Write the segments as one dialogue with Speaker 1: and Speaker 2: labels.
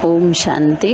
Speaker 1: ओम शांति।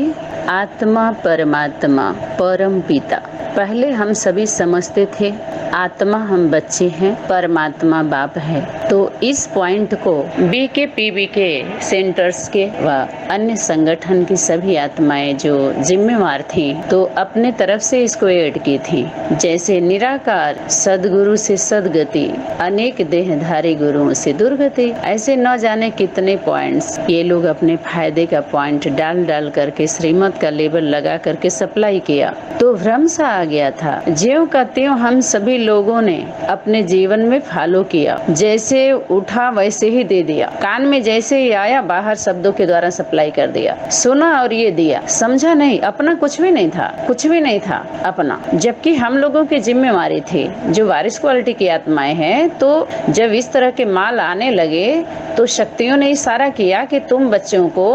Speaker 1: आत्मा परमात्मा परम पिता। पहले हम सभी समझते थे आत्मा हम बच्चे हैं, परमात्मा बाप है। तो इस पॉइंट को BKPB के सेंटर्स के व अन्य संगठन की सभी आत्माएं जो जिम्मेवार थी तो अपने तरफ से इसको ऐड की थी। जैसे निराकार सदगुरु से सदगति, अनेक देहधारी गुरुओं से दुर्गति, ऐसे न जाने कितने पॉइंट्स ये लोग अपने फायदे का पॉइंट डाल डाल करके श्रीमत का लेबल लगा करके सप्लाई किया। तो भ्रम सा आ गया था। ज्यों का त्यों हम सभी लोगों ने अपने जीवन में फॉलो किया। जैसे उठा वैसे ही दे दिया, कान में जैसे ही आया बाहर शब्दों के द्वारा सप्लाई कर दिया, सुना और ये दिया, समझा नहीं, अपना कुछ भी नहीं था, कुछ भी नहीं था अपना। जबकि हम लोगों की जिम्मेवारी थी, जो वारिस क्वालिटी की आत्माएं हैं, तो जब इस तरह के माल आने लगे तो शक्तियों ने इशारा किया कि तुम बच्चों को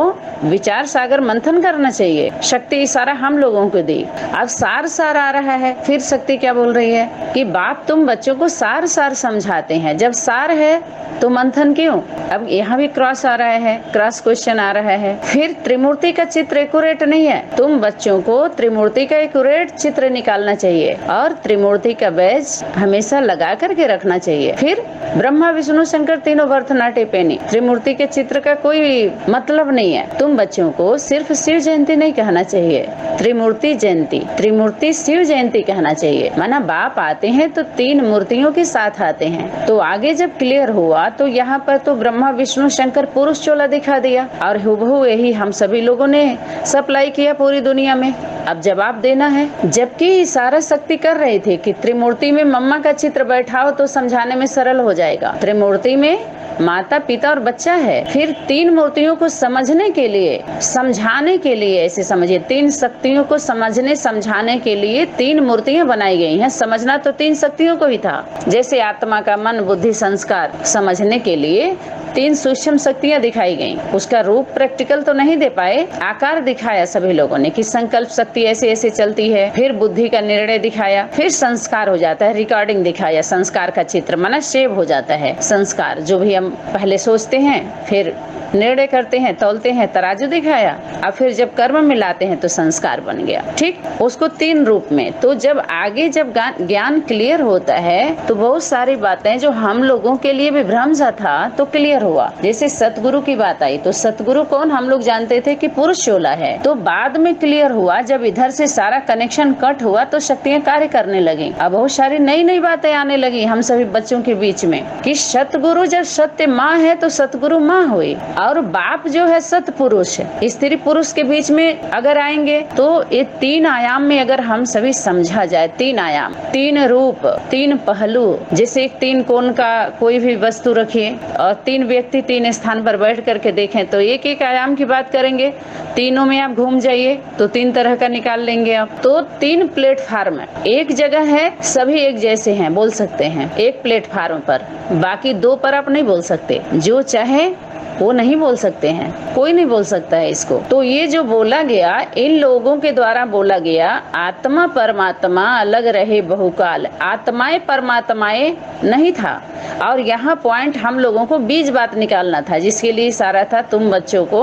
Speaker 1: विचार सागर मंथन करना चाहिए। शक्ति इशारा हम लोगों को दी। अब सार सार आ रहा है, फिर शक्ति क्या बोल रही है कि बाप तुम बच्चों को सार सार समझाते हैं, जब सार है तो मंथन क्यों। अब यहाँ भी क्रॉस आ रहा है, क्रॉस क्वेश्चन आ रहा है। फिर त्रिमूर्ति का चित्र एक्यूरेट नहीं है, तुम बच्चों को त्रिमूर्ति का एक्यूरेट चित्र निकालना चाहिए और त्रिमूर्ति का बैज हमेशा लगा करके रखना चाहिए। फिर ब्रह्मा विष्णु शंकर तीनों भरतनाट्यम पेनी, त्रिमूर्ति के चित्र का कोई मतलब नहीं है। तुम बच्चों को सिर्फ शिव जयंती नहीं कहना चाहिए, त्रिमूर्ति जयंती, त्रिमूर्ति शिव जयंती कहना चाहिए। माना बाप आते हैं तो तीन मूर्तियों के साथ आते हैं। तो आगे जब क्लियर हुआ तो यहाँ पर तो ब्रह्मा विष्णु शंकर पुरुष चोला दिखा दिया और हुबहू यही हम सभी लोगों ने सप्लाई किया पूरी दुनिया में। अब जवाब देना है। जबकि इशारा शक्ति कर रहे थे कि त्रिमूर्ति में मम्मा का चित्र बैठाओ तो समझाने में सरल हो जाएगा। त्रिमूर्ति में माता पिता और बच्चा है। फिर तीन मूर्तियों को समझने के लिए, समझाने के लिए, ऐसे समझिए, तीन शक्तियों को समझने समझाने के लिए तीन मूर्तियां बनाई गई हैं। समझना तो तीन शक्तियों को ही था। जैसे आत्मा का मन बुद्धि संस्कार समझने के लिए तीन सूक्ष्म शक्तियां दिखाई गई। उसका रूप प्रैक्टिकल तो नहीं दे पाए, आकार दिखाया सभी लोगों ने कि संकल्प शक्ति ऐसे ऐसे चलती है। फिर बुद्धि का निर्णय दिखाया, फिर संस्कार हो जाता है, रिकॉर्डिंग दिखाया, संस्कार का चित्र माना सेव हो जाता है। संस्कार जो भी हम पहले सोचते हैं, फिर निर्णय करते हैं, तौलते हैं, तराजू दिखाया, और फिर जब कर्म मिलाते हैं तो संस्कार बन गया। ठीक, उसको तीन रूप में। तो जब आगे जब ज्ञान क्लियर होता है तो बहुत सारी बातें जो हम लोगों के लिए भी भ्रम सा था तो क्लियर हुआ। जैसे सतगुरु की बात आई तो सतगुरु कौन हम लोग जानते थे कि पुरुष चोला है। तो बाद में क्लियर हुआ, जब इधर से सारा कनेक्शन कट हुआ तो शक्तियां कार्य करने लगी। अब बहुत सारी नई नई बातें आने लगी हम सभी बच्चों के बीच में कि सतगुरु जब सत्य माँ है तो सतगुरु माँ हुई, और बाप जो है सत पुरुष है। स्त्री पुरुष के बीच में अगर आएंगे तो ये तीन आयाम में अगर हम सभी समझा जाए, तीन आयाम, तीन रूप, तीन पहलू। जैसे एक तीन कोण का कोई भी वस्तु रखिए और तीन व्यक्ति तीन स्थान पर बैठ करके देखें तो एक एक आयाम की बात करेंगे। तीनों में आप घूम जाइए तो तीन तरह का निकाल लेंगे आप। तो तीन प्लेटफार्म है, एक जगह है सभी एक जैसे हैं बोल सकते हैं एक प्लेटफार्म पर, बाकी दो पर आप नहीं बोल सकते। जो चाहे वो नहीं बोल सकते हैं, कोई नहीं बोल सकता है इसको। तो ये जो बोला गया इन लोगों के द्वारा बोला गया, आत्मा परमात्मा अलग रहे बहुकाल, आत्माएं परमात्माएं नहीं था। और यहाँ पॉइंट हम लोगों को बीज बात निकालना था, जिसके लिए इशारा था तुम बच्चों को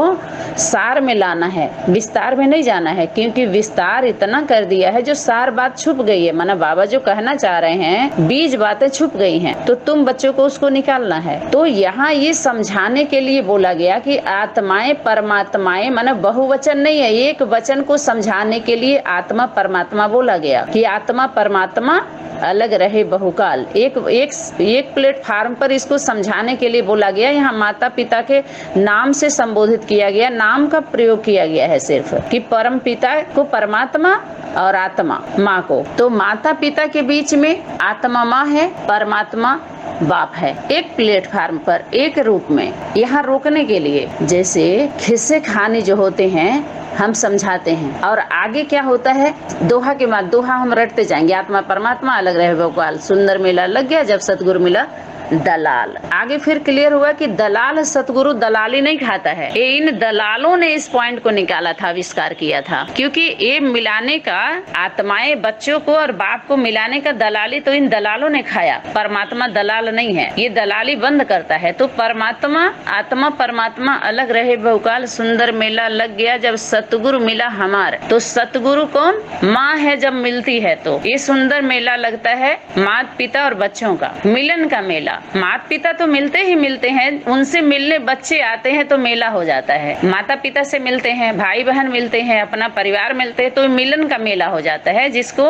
Speaker 1: सार में लाना है, विस्तार में नहीं जाना है। क्योंकि विस्तार इतना कर दिया है जो सार बात छुप गई है। माना बाबा जो कहना चाह रहे हैं बीज बातें छुप गई हैं, तो तुम बच्चों को उसको निकालना है। तो यहाँ ये समझाने के लिए बोला गया कि आत्माएं परमात्माएं, माना बहुवचन नहीं है, एक वचन को समझाने के लिए आत्मा परमात्मा बोला गया कि आत्मा परमात्मा अलग रहे बहुकाल। एक प्लेटफार्म पर इसको समझाने के लिए बोला गया। यहाँ माता पिता के नाम से संबोधित किया गया, नाम का प्रयोग किया गया है सिर्फ, कि परम पिता को परमात्मा और आत्मा माँ को। तो माता पिता के बीच में आत्मा माँ है, परमात्मा बाप है, एक प्लेटफार्म पर एक रूप में। यहाँ रोकने के लिए जैसे खिस्से खाने जो होते हैं हम समझाते हैं, और आगे क्या होता है दोहा के बाद दोहा हम रटते जाएंगे। आत्मा परमात्मा अलग रहे भोपाल, सुंदर मेला लग गया जब सतगुरु मिला दलाल। आगे फिर क्लियर हुआ कि दलाल सतगुरु दलाली नहीं खाता है। इन दलालों ने इस पॉइंट को निकाला था, आविष्कार किया था, क्योंकि ये मिलाने का, आत्माएं बच्चों को और बाप को मिलाने का दलाली तो इन दलालों ने खाया। परमात्मा दलाल नहीं है, ये दलाली बंद करता है। तो परमात्मा, आत्मा परमात्मा अलग रहे बहुकाल, सुंदर मेला लग गया जब सतगुरु मिला हमार। तो सतगुरु कौन? माँ है जब मिलती है तो ये सुंदर मेला लगता है। माता पिता और बच्चों का मिलन का मेला। माता पिता तो मिलते ही मिलते हैं, उनसे मिलने बच्चे आते हैं तो मेला हो जाता है। माता पिता से मिलते हैं, भाई बहन मिलते हैं, अपना परिवार मिलते हैं तो मिलन का मेला हो जाता है, जिसको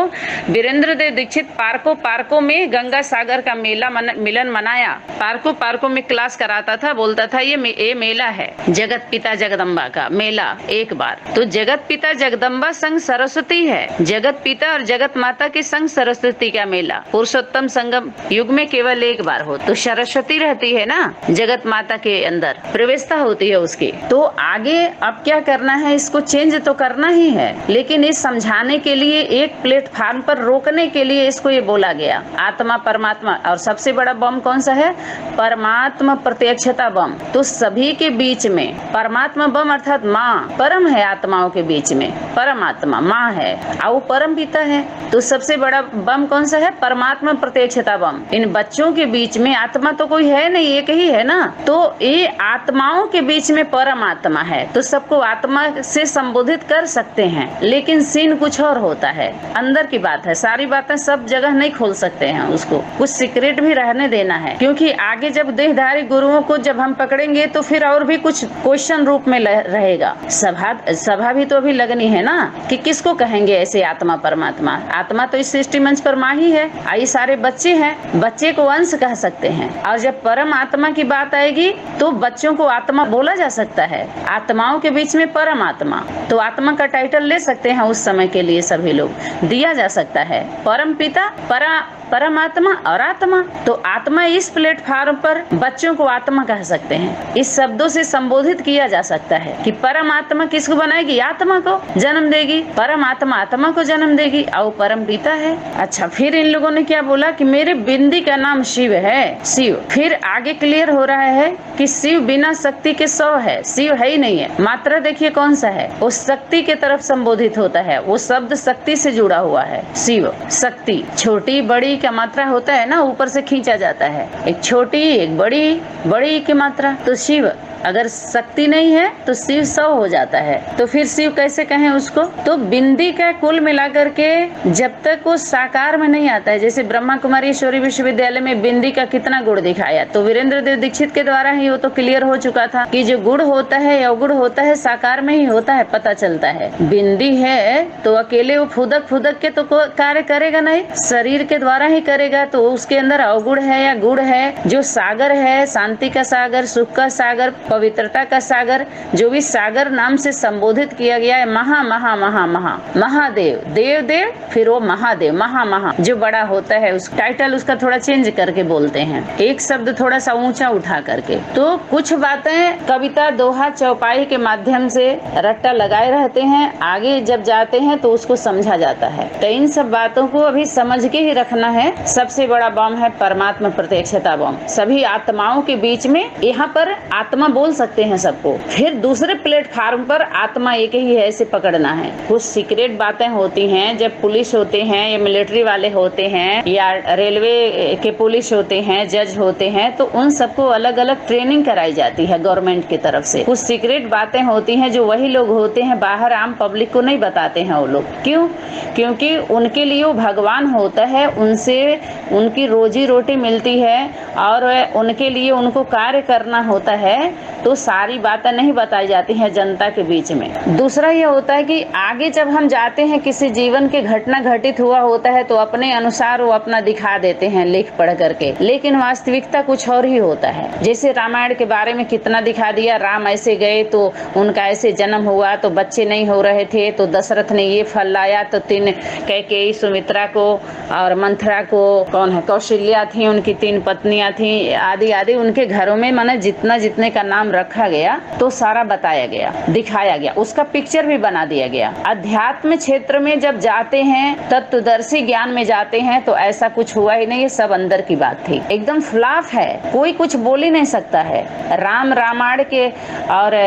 Speaker 1: वीरेंद्र देव दीक्षित पार्कों में गंगा सागर का मेला मिलन मनाया। पार्कों में क्लास कराता था, बोलता था ये मेला है जगत पिता जगदम्बा का मेला एक बार। तो जगत पिता जगदम्बा संग सरस्वती है, जगत पिता और जगत माता के संग सरस्वती का मेला पुरुषोत्तम संगम युग में केवल एक बार हो। तो सरस्वती रहती है ना जगत माता के अंदर, प्रवेशता होती है उसकी। तो आगे अब क्या करना है, इसको चेंज तो करना ही है, लेकिन इस समझाने के लिए एक प्लेटफॉर्म पर रोकने के लिए इसको ये बोला गया, आत्मा परमात्मा। और सबसे बड़ा बम कौन सा है? परमात्मा प्रत्यक्षता बम। तो सभी के बीच में परमात्मा बम अर्थात माँ परम है, आत्माओं के बीच में परमात्मा माँ है और वो परम पिता है। तो सबसे बड़ा बम कौन सा है? परमात्मा प्रत्यक्षता बम। इन बच्चों के बीच में आत्मा तो कोई है नहीं, एक ही है ना। तो ये आत्माओं के बीच में परमात्मा है, तो सबको आत्मा से संबोधित कर सकते हैं, लेकिन सीन कुछ और होता है, अंदर की बात है। सारी बातें सब जगह नहीं खोल सकते हैं, उसको कुछ सीक्रेट भी रहने देना है, क्योंकि आगे जब देहधारी गुरुओं को जब हम पकड़ेंगे तो फिर और भी कुछ क्वेश्चन रूप में रहेगा। सभा भी तो अभी लगनी है ना कि किसको कहेंगे ऐसे आत्मा परमात्मा। आत्मा तो इस सृष्टि मंच पर माँ ही है, ये सारे बच्चे हैं, बच्चे को अंश कह सकते हैं। और जब परम आत्मा की बात आएगी तो बच्चों को आत्मा बोला जा सकता है। आत्माओं के बीच में परम आत्मा, तो आत्मा का टाइटल ले सकते हैं उस समय के लिए, सभी लोग दिया जा सकता है। परम पिता, परमात्मा और आत्मा। तो आत्मा इस प्लेटफॉर्म पर बच्चों को आत्मा कह सकते हैं, इस शब्दों से संबोधित किया जा सकता है कि परमात्मा किसको बनाएगी? आत्मा को जन्म देगी, परमात्मा आत्मा को जन्म देगी और परम पिता है। अच्छा, फिर इन लोगों ने क्या बोला कि मेरे बिंदी का नाम शिव है, शिव। फिर आगे क्लियर हो रहा है कि शिव बिना शक्ति के 100 है, शिव है ही नहीं है। मात्रा देखिए कौन सा है, वो शक्ति के तरफ संबोधित होता है, वो शब्द शक्ति से जुड़ा हुआ है। शिव शक्ति, छोटी बड़ी का मात्रा होता है ना, ऊपर से खींचा जाता है, एक छोटी एक बड़ी की मात्रा। तो शिव अगर शक्ति नहीं है तो शिव 100 हो जाता है। तो फिर शिव कैसे कहें उसको? तो बिंदी का कुल मिलाकर के जब तक वो साकार में नहीं आता है, जैसे ब्रह्मा कुमारी ईश्वरी विश्वविद्यालय में बिंदी का कितना गुण दिखाया, तो वीरेंद्र देव दीक्षित के द्वारा ही वो तो क्लियर हो चुका था कि जो गुण होता है या अवगुण होता है साकार में ही होता है, पता चलता है। बिंदी है तो अकेले वो फुदक के तो कार्य करेगा नहीं, शरीर के द्वारा ही करेगा। तो उसके अंदर अवगुण है या गुण है, जो सागर है, शांति का सागर, सुख का सागर, पवित्रता का सागर, जो भी सागर नाम से संबोधित किया गया है, महादेव, देव, फिर वो महादेव, महा जो बड़ा होता है, उस टाइटल उसका थोड़ा चेंज करके बोलते हैं, एक शब्द थोड़ा सा ऊंचा उठा करके। तो कुछ बातें कविता, दोहा, चौपाई के माध्यम से रट्टा लगाए रहते हैं, आगे जब जाते हैं तो उसको समझा जाता है। तो इन सब बातों को अभी समझ के ही रखना है। सबसे बड़ा बम है परमात्मा प्रत्यक्षता बम, सभी आत्माओं के बीच में। यहाँ पर आत्मा बोल सकते हैं सबको, फिर दूसरे प्लेटफॉर्म पर आत्मा एक ही है, ऐसे पकड़ना है। कुछ सीक्रेट बातें होती हैं, जब पुलिस होते हैं या मिलिट्री वाले होते हैं या रेलवे के पुलिस होते हैं, जज होते हैं, तो उन सबको अलग अलग ट्रेनिंग कराई जाती है गवर्नमेंट की तरफ से। कुछ सीक्रेट बातें होती हैं जो वही लोग होते हैं, बाहर आम पब्लिक को नहीं बताते हैं वो लोग। क्यों? क्योंकि उनके लिए वो भगवान होता है, उनसे उनकी रोजी रोटी मिलती है और उनके लिए उनको कार्य करना होता है, तो सारी बातें नहीं बताई जाती हैं जनता के बीच में। दूसरा ये होता है कि आगे जब हम जाते हैं, किसी जीवन के घटना घटित हुआ होता है तो अपने अनुसार वो अपना दिखा देते हैं लिख पढ़ करके, लेकिन वास्तविकता कुछ और ही होता है। जैसे रामायण के बारे में कितना दिखा दिया, राम ऐसे गए तो उनका ऐसे जन्म हुआ, तो बच्चे नहीं हो रहे थे तो दशरथ ने ये फल लाया, तो 3 कैकेयी, सुमित्रा को और मंथरा को, कौन है, कौशल्या थी, उनकी 3 पत्नियां थी, आदि आदि उनके घरों में माने जितने का नाम नाम रखा गया तो सारा बताया गया, दिखाया गया, उसका पिक्चर भी बना दिया गया। अध्यात्म क्षेत्र में जब जाते हैं, तत्वदर्शी ज्ञान में जाते हैं तो ऐसा कुछ हुआ ही नहीं, ये सब अंदर की बात थी, एकदम फ्लॉप है, कोई कुछ बोल ही नहीं सकता है। राम रामायण के और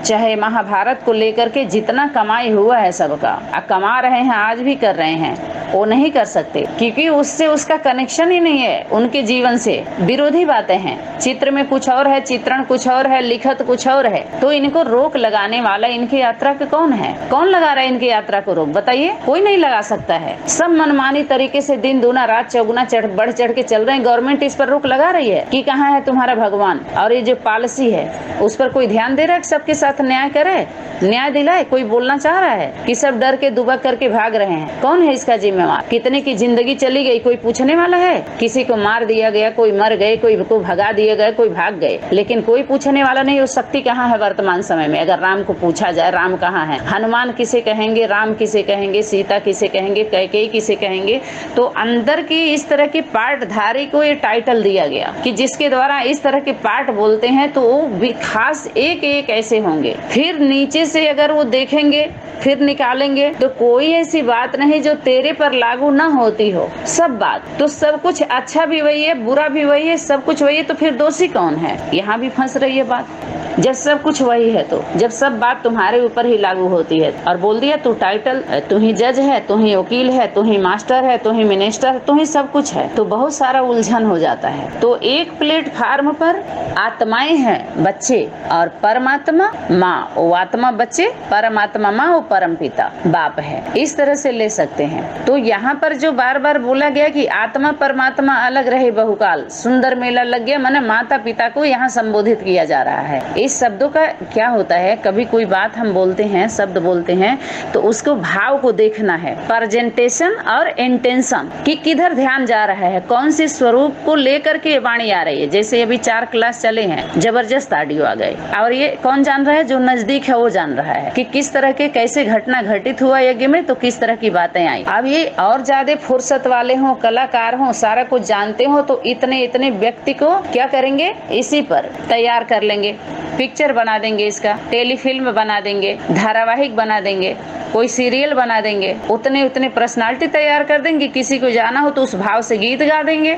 Speaker 1: चाहे महाभारत को लेकर के जितना कमाई हुआ है सबका, कमा रहे हैं, आज भी कर रहे हैं, वो नहीं कर सकते क्योंकि उससे उसका कनेक्शन ही नहीं है उनके जीवन से, विरोधी बातें हैं। चित्र में कुछ और है, चित्रण कुछ और है, लिखत कुछ और है, तो इनको रोक लगाने वाला इनकी यात्रा का कौन है? कौन लगा रहा है इनकी यात्रा को रोक? बताइए, कोई नहीं लगा सकता है। सब मनमानी तरीके से दिन दूना रात चौगुना बढ़ चढ़ के चल रहे हैं। गवर्नमेंट इस पर रोक लगा रही है कि कहाँ है तुम्हारा भगवान? और ये जो पॉलिसी है उस पर कोई ध्यान दे रहा है? सबके साथ न्याय करे, न्याय दिलाए? कोई बोलना चाह रहा है कि सब डर के दुबक करके भाग रहे हैं? कौन है इसका जिम्मेवार? कितने की जिंदगी चली गई, कोई पूछने वाला है? किसी को मार दिया गया, कोई मर गए, कोई को भगा दिए गए, कोई भाग गए, लेकिन कोई पूछने वाला नहीं। वो शक्ति कहाँ है वर्तमान समय में? अगर राम को पूछा जाए, राम कहाँ है? हनुमान किसे कहेंगे, राम किसे कहेंगे, सीता किसे कहेंगे, कैकेयी किसे कहेंगे? तो अंदर की इस तरह की पाठधारी को ये टाइटल दिया गया कि जिसके द्वारा इस तरह के पाठ बोलते हैं तो वो भी खास एक एक ऐसे होंगे। फिर नीचे से अगर वो देखेंगे, फिर निकालेंगे तो कोई ऐसी बात नहीं जो तेरे पर लागू ना होती हो। सब बात तो सब कुछ अच्छा भी वही है, बुरा भी वही है, सब कुछ वही है, तो फिर दोषी कौन है? यहाँ भी फंस रही है बात। जब सब कुछ वही है, तो जब सब बात तुम्हारे ऊपर ही लागू होती है और बोल दिया तू टाइटल, तू ही जज है, तू ही वकील है, तू ही मास्टर है, तू ही मिनिस्टर है, तू ही सब कुछ है, तो बहुत सारा उलझन हो जाता है। तो एक प्लेटफार्म पर आत्माएं हैं, बच्चे, और परमात्मा माँ। वो आत्मा बच्चे, परमात्मा माँ, वो परम पिता बाप है। इस तरह से ले सकते हैं। तो यहाँ पर जो बार बार बोला गया कि आत्मा परमात्मा अलग रहे बहुकाल, सुंदर मेला लग गया, माने माता पिता को यहाँ संबोधित किया जा रहा है। इस शब्दों का क्या होता है, कभी कोई बात हम बोलते हैं, शब्द बोलते हैं, तो उसको भाव को देखना है, प्रेजेंटेशन और इंटेंशन कि किधर ध्यान जा रहा है, कौन सी स्वरूप को लेकर के वाणी आ रही है। जैसे अभी 4 क्लास चले हैं, जबरदस्त ऑडियो आ गए, और ये कौन जान रहा है? जो नजदीक है वो जान रहा है कि किस तरह के कैसे घटना घटित हुआ यज्ञ में, तो किस तरह की बातें आई। अब ये और ज्यादा फुर्सत वाले हों, कलाकार हों, सारा कुछ जानते हो, तो इतने इतने व्यक्ति को क्या करेंगे, इसी पर तैयार कर लेंगे, पिक्चर बना देंगे, इसका टेलीफिल्म बना देंगे, धारावाहिक बना देंगे, कोई सीरियल बना देंगे, उतने उतने पर्सनालिटी तैयार कर देंगे। किसी को जाना हो तो उस भाव से गीत गा देंगे,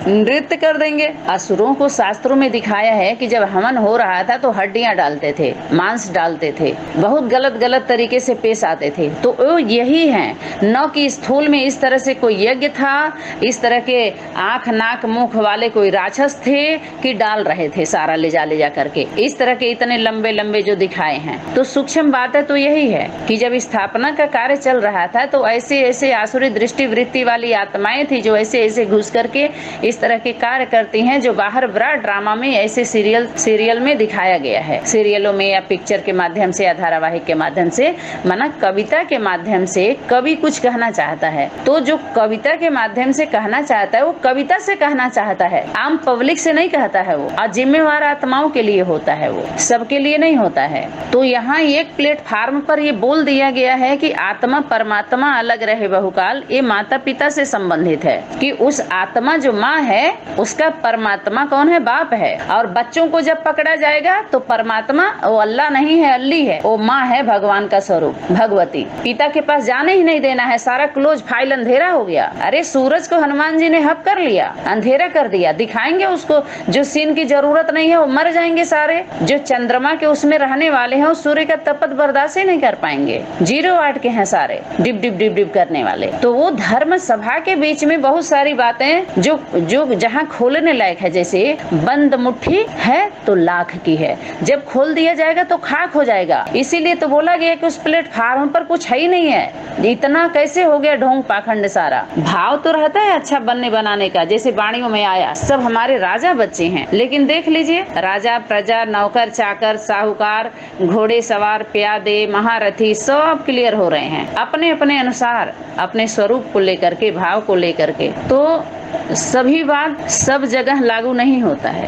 Speaker 1: नृत्य कर देंगे। असुरों को शास्त्रों में दिखाया है कि जब हवन हो रहा था तो हड्डियां डालते थे, मांस डालते थे, बहुत गलत गलत तरीके से पेश आते थे। तो वो यही है, न कि स्थूल में इस तरह से कोई यज्ञ था, इस तरह के आंख नाक मुख वाले कोई राक्षस थे कि डाल रहे थे सारा ले जा करके, इस तरह के इतने लंबे लंबे जो दिखाए हैं। तो सूक्ष्म बात है तो यही है कि जब स्थापना का कार्य चल रहा था तो ऐसे ऐसे आसुरी दृष्टि वृत्ति वाली आत्माएं थी जो ऐसे ऐसे घुस करके इस तरह के कार्य करती हैं, जो बाहर बड़ा ड्रामा में ऐसे सीरियल में दिखाया गया है, सीरियलों में या पिक्चर के माध्यम से या धारावाहिक के माध्यम से, माना कविता के माध्यम से कवि कुछ कहना चाहता है, तो जो कविता के माध्यम से कहना चाहता है वो कविता से कहना चाहता है, आम पब्लिक से नहीं कहता है वो, और जिम्मेवार आत्माओं के लिए होता है, वो सबके लिए नहीं होता है। तो यहाँ एक प्लेटफार्म पर ये बोल दिया गया है कि आत्मा परमात्मा अलग रहे बहुकाल, ये माता पिता से संबंधित है कि उस आत्मा जो माँ है उसका परमात्मा कौन है, बाप है। और बच्चों को जब पकड़ा जाएगा तो परमात्मा वो अल्लाह नहीं है, अल्ली है, वो माँ है, भगवान का स्वरूप, भगवती। पिता के पास जाने ही नहीं देना है, सारा क्लोज फाइल अंधेरा हो गया। अरे सूरज को हनुमान जी ने हप कर लिया, अंधेरा कर दिया, दिखाएंगे उसको जो सीन की जरूरत नहीं है, वो मर जाएंगे सारे। जो चंद्रमा के उसमें रहने वाले हैं, सूर्य का तपत बर्दाश्त ही नहीं कर पाएंगे, 0 वाट के हैं सारे, डिप डिप डिप डिप करने वाले। तो वो धर्म सभा के बीच में बहुत सारी बातें जो जहाँ खोलने लायक है, जैसे बंद मुट्ठी है तो लाख की है, जब खोल दिया जाएगा तो खाक हो जाएगा। इसीलिए तो बोला गया कि उस प्लेटफार्म पर कुछ है ही नहीं है। इतना कैसे हो गया ढोंग पाखंड सारा? भाव तो रहता है अच्छा बनने बनाने का, जैसे वाणियों में आया, सब हमारे राजा बच्चे हैं, लेकिन देख लीजिए राजा प्रजा नौकर चाकर साहूकार घोड़े सवार प्यादे महारथी सब क्लियर हो रहे हैं अपने अपने अनुसार, अपने स्वरूप को लेकर के, भाव को लेकर के। तो सभी बात सब जगह लागू नहीं होता है।